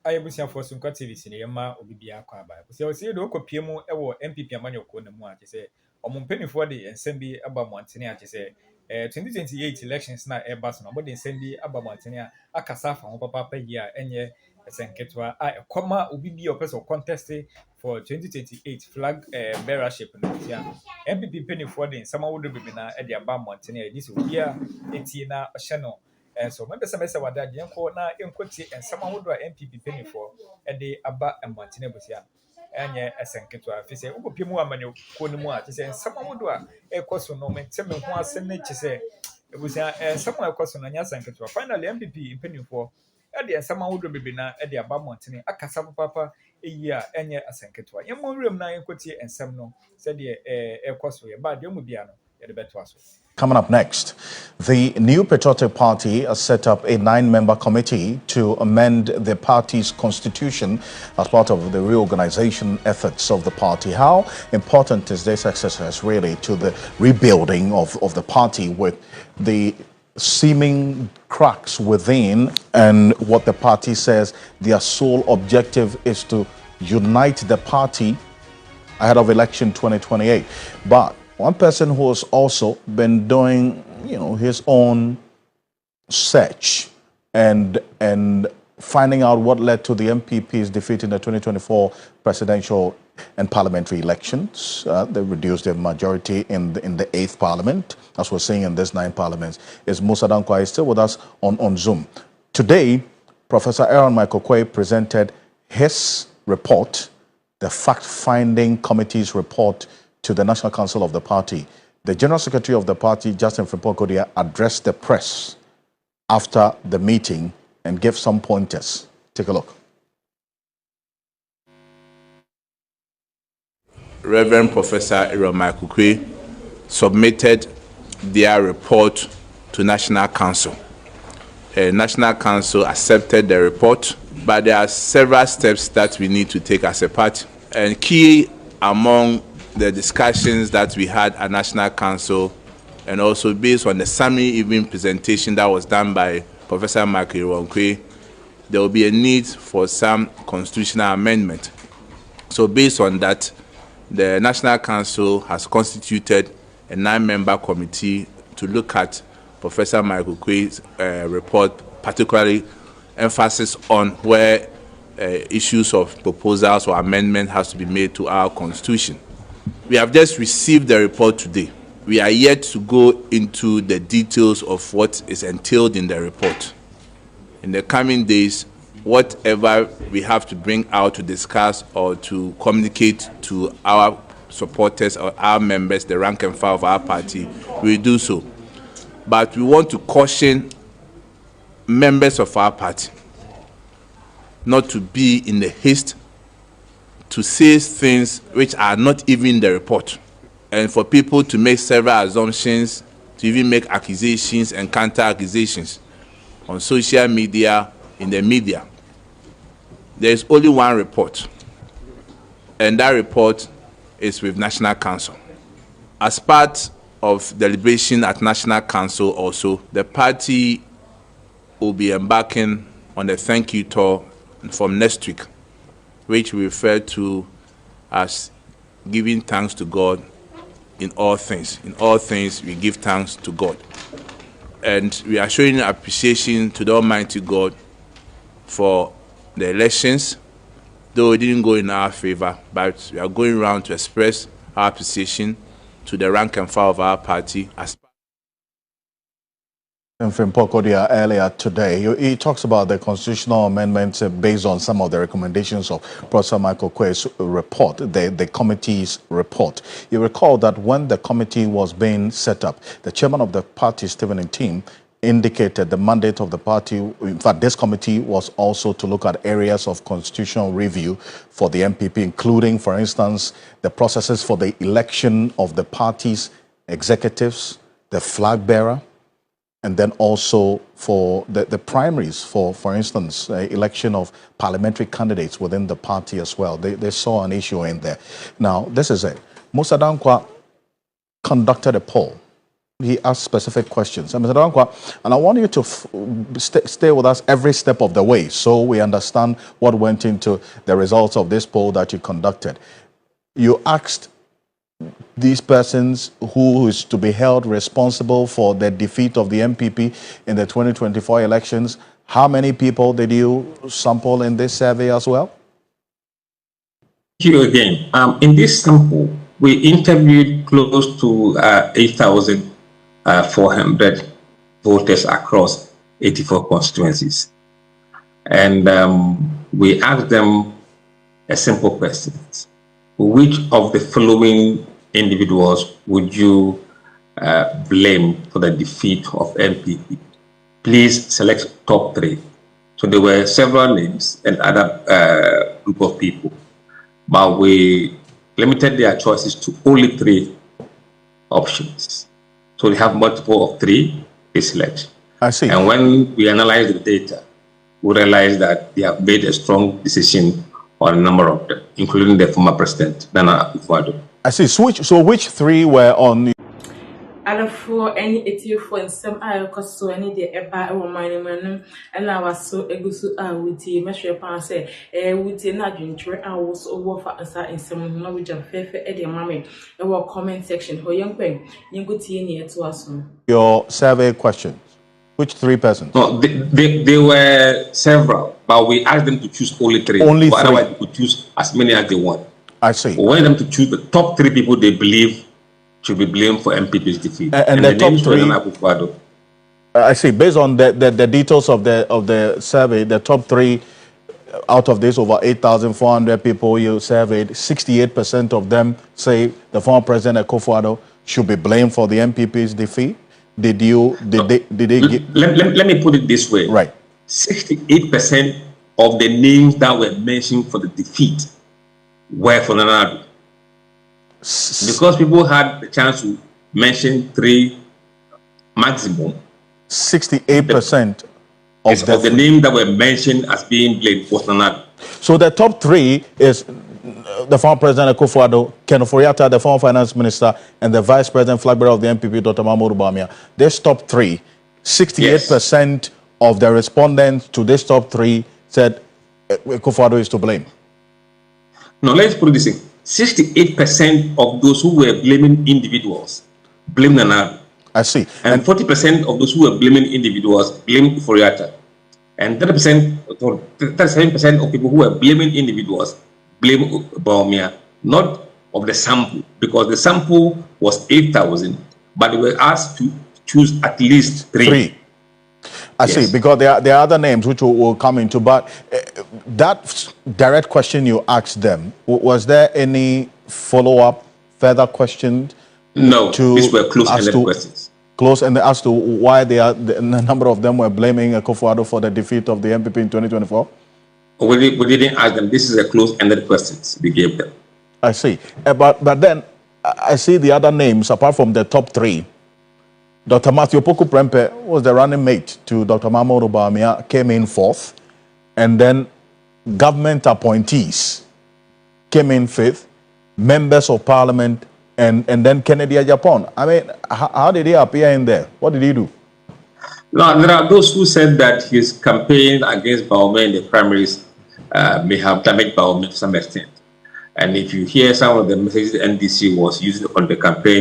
I was here for some activities in Yama or Bibia Kwaba. So, see, the Oko Piemo, our NPP Amano Konamua, to say, or Mumpeni for the and Sembi Abba Montania to say, 2028 elections na Airbus, no, but in Sembi Abba Montania, Akasafa, or Papa year, and ye, a Sanketwa, I, a comma, Ubibi or person contested for 2028 flag bearership in the NPP penny for the summer would be at the Abba Montania, this year, 18 channel. And so maybe some say what that yanko na enkoti and someone would MPP penny for a day about a Martina Busia. And yeah, as an kit to a say, Ugo Pimu Amanu Konumua to say, someone would do a cost no man, tell me who I send it to say it was someone cost on a yasan kit. Finally, MPP penny for Eddie someone would be na Eddie about Montini, a Casapa Papa a year and yeah, as an kit. Young room na enkoti and some no said a cost for your bad young the better. Coming up next, the New Patriotic Party has set up a 9-member committee to amend the party's constitution as part of the reorganization efforts of the party. How important is this exercise really to the rebuilding of the party with the seeming cracks within and what the party says their sole objective is to unite the party ahead of election 2028? But one person who has also been doing, his own search and finding out what led to the NPP's defeat in the 2024 presidential and parliamentary elections. They reduced their majority in the 8th parliament, as we're seeing in this 9 parliaments. Is Musa Dankwa still with us on Zoom? Today, Professor Aaron Michael Quay presented his report, the fact-finding committee's report, to the National Council of the party. The General Secretary of the party, Justin Frimpong-Kodia, addressed the press after the meeting and gave some pointers. Take a look. Reverend Professor Aaron Michael Quay submitted their report to National Council. National Council accepted the report, but there are several steps that we need to take as a party. And key among the discussions that we had at National Council, and also based on the summary evening presentation that was done by Professor Michael Quay, there will be a need for some constitutional amendment. So based on that, the National Council has constituted a 9-member committee to look at Professor Michael Quay's report, particularly emphasis on where issues of proposals or amendment has to be made to our constitution. We have just received the report today. We are yet to go into the details of what is entailed in the report. In the coming days, whatever we have to bring out to discuss or to communicate to our supporters or our members, the rank and file of our party, we will do so. But we want to caution members of our party not to be in the haste to say things which are not even in the report, and for people to make several assumptions, to even make accusations and counter-accusations on social media, in the media. There is only one report, and that report is with National Council. As part of deliberation at National Council also, the party will be embarking on a thank you tour from next week, which we refer to as giving thanks to God in all things. In all things, we give thanks to God. And we are showing appreciation to the Almighty God for the elections, though it didn't go in our favor, but we are going around to express our appreciation to the rank and file of our party. And Frimpong-Kodia earlier today, he talks about the constitutional amendments based on some of the recommendations of Professor Michael Quay's report, the committee's report. You recall that when the committee was being set up, the chairman of the party, Stephen Ntim, indicated the mandate of the party. In fact, this committee was also to look at areas of constitutional review for the NPP, including, for instance, the processes for the election of the party's executives, the flag bearer, and then also for the primaries, for instance, election of parliamentary candidates within the party as well. They saw an issue in there. Now, this is it. Musa Dankwa conducted a poll he asked specific questions. And Mr. Dankwa, and I want you to stay with us every step of the way so we understand what went into the results of this poll that you conducted. You asked these persons who is to be held responsible for the defeat of the NPP in the 2024 elections. How many people did you sample in this survey as well? Thank you again. In this sample, we interviewed close to 8,400 voters across 84 constituencies. And we asked them a simple question. Which of the following individuals would you blame for the defeat of NPP? Please select top 3. So there were several names and other group of people, but we limited their choices to only 3 options. So they have multiple of 3 they select. I see. And when we analyze the data, we realize that they have made a strong decision on a number of them, including the former president, Nana Akufo-Addo. I see. So which 3 were on? For any for and some I so any the eba or mine and I was so egusu with the measure pan say with the nadjuntre I was over for answer in some knowledge of fair Eddie mammy our comment section for young pen you go near to us. Your survey questions. Which 3 persons? No, they were several, but we asked them to choose only 3. Only 3. Otherwise, they could choose as many as they want. I see. We wanted them to choose the top 3 people they believe should be blamed for NPP's defeat. And the top 3. I see. Based on the details of the survey, the top 3 out of this over 8,400 people you surveyed, 68% of them say the former president Akufo-Addo should be blamed for the NPP's defeat. Let me put it this way. Right. 68% of the names that were mentioned for the defeat were for Nana. Because people had the chance to mention 3 maximum. 68% of the names that were mentioned as being blamed was Nana. So the top 3 is the former president Akufo-Addo, Ken Ofori-Atta, the former finance minister, and the vice president flag bearer of the NPP, Dr. Mahmoud Bawumia. This top 3, 68% of the respondents to this top 3 said Akufo-Addo is to blame. No, let's put it this way. 68% of those who were blaming individuals blame Nana. I see. And 40% of those who were blaming individuals blame Ofori-Atta. And 37% of people who were blaming individuals blame Bawumia, not of the sample, because the sample was 8,000, but they were asked to choose at least 3. I see, because there are other names which will come into, but that direct question you asked them, was there any follow-up, further questions? No, these were close-ended questions. Close-ended as to why the number of them were blaming Akufo-Addo for the defeat of the NPP in 2024? We didn't ask them. This is a close-ended questions we gave them. I see. But then I see the other names, apart from the top 3. Dr. Matthew Opoku Prempeh was the running mate to Dr. Mahmoud Bawumia, came in 4th. And then government appointees came in 5th. Members of parliament, and then Kennedy Agyapong. I mean, how did he appear in there? What did he do? No, there are those who said that his campaign against Bawumia in the primaries may have damaged Bawumia to some extent. And if you hear some of the messages the NDC was using on the campaign,